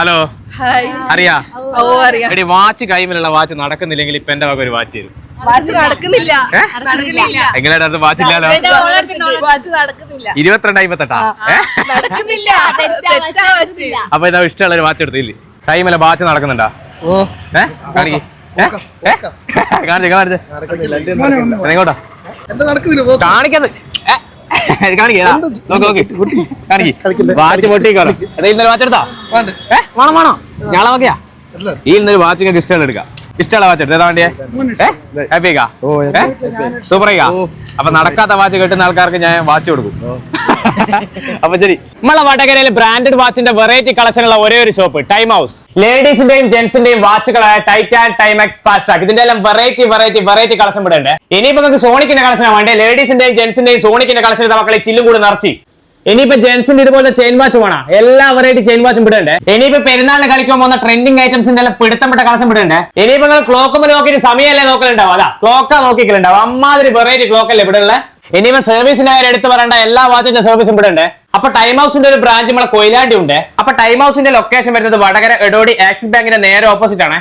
Hello അറിയാ എടി watch കൈമിലുള്ള watch നടക്കുന്നില്ലെങ്കിൽ ഇപ്പൊ എന്റെ വക ഒരു വാച്ച് തരും. എങ്ങനെയാണ് വാച്ച് ഇല്ലാലോ? 22:58. അപ്പൊ ഇതാ ഇഷ്ടമുള്ള ഒരു വാച്ച് എടുത്തില്ലേ? കൈമല വാച്ച് നടക്കുന്നുണ്ടാ? കാണിക്കേ എങ്ങോട്ടാ കാണിക്കുന്നത്? വാച്ച് പൊട്ടിക്കോളാം. ഇന്നലെ വാച്ച് എടുത്താ വേണോ? ഞാളെ നോക്കിയാ ഈ ഇന്നൊരു വാച്ച് നിങ്ങൾക്ക് ഇഷ്ടമുള്ള എടുക്കാം. ഇഷ്ടമുള്ള വാച്ച് എടുത്ത് ഏതാ വേണ്ടിയേ? ഹാപ്പിക്കാ സൂപ്പറാ. അപ്പൊ നടക്കാത്ത വാച്ച് കിട്ടുന്ന ആൾക്കാർക്ക് ഞാൻ വാച്ച് കൊടുക്കും. അപ്പൊ ശരി, നമ്മളെ വടകരയിലെ ബ്രാൻഡഡ് വാച്ചിന്റെ വെറൈറ്റി കളക്ഷൻ ഉള്ള ഒരേ ഒരു ഷോപ്പ് ടൈം ഹൗസ്. ലേഡീസിന്റെയും ജെന്റ്സിന്റെയും വാച്ചുകളായ ടൈറ്റാൻ, ടൈമെക്സ്, ഫാസ്ട്രാക്ക് ഇതിന്റെ എല്ലാം വെറൈറ്റി കളക്ഷൻ ഇവിടെ ഉണ്ട്. ഇനിയിപ്പോ നിങ്ങൾക്ക് സോണിക്കിന്റെ കളക്ഷനാണ് വേണ്ടേ? ലേഡീസിന്റെയും ജെന്റ്സിന്റെയും സോണിക്കിന്റെ കളക്ഷൻ മക്കളെ ചില്ലും കൂടെ നിറച്ചി. ഇനിയിപ്പോ ജെന്റ്സിന്റെ ഇതുപോലെ ചെയിൻ വാച്ച് വേണം, എല്ലാ വെറൈറ്റി ചെയിൻ വാച്ചും ഇടുന്നുണ്ട്. ഇനിയിപ്പോ പെരുന്നാളിന് കളിക്കാൻ പോകുന്ന ട്രെൻഡിങ് ഐറ്റംസിന്റെ എല്ലാം പിടുത്തപ്പെട്ട കളക്ഷൻ ഇടുന്നുണ്ട്. ഇനിയിപ്പോ നിങ്ങൾ ക്ലോക്ക് നോക്കിയിട്ട് സമയമല്ലേ നോക്കലുണ്ടാവും? അതാ ക്ലോക്കാ നോക്കിക്കലുണ്ടാവും. അമ്മാതിരി വെറൈറ്റി ക്ലോക്ക് അല്ലേ ഇവിടെ ഉള്ളത്. ഇനിയിപ്പോ സർവീസിന്റെ കാര്യം എടുത്ത് പറയേണ്ട, എല്ലാ വാച്ചിന്റെ സർവീസും ഇവിടെ ഉണ്ട്. അപ്പൊ ടൈം ഹൗസിന്റെ ഒരു ബ്രാഞ്ച് നമ്മളെ കൊയിലാണ്ടി ഉണ്ട്. അപ്പൊ ടൈം ഹൗസിന്റെ ലൊക്കേഷൻ വരുന്നത് വടകര എടോടി ആക്സിസ് ബാങ്കിന്റെ നേരെ ഓപ്പോസിറ്റ് ആണ്.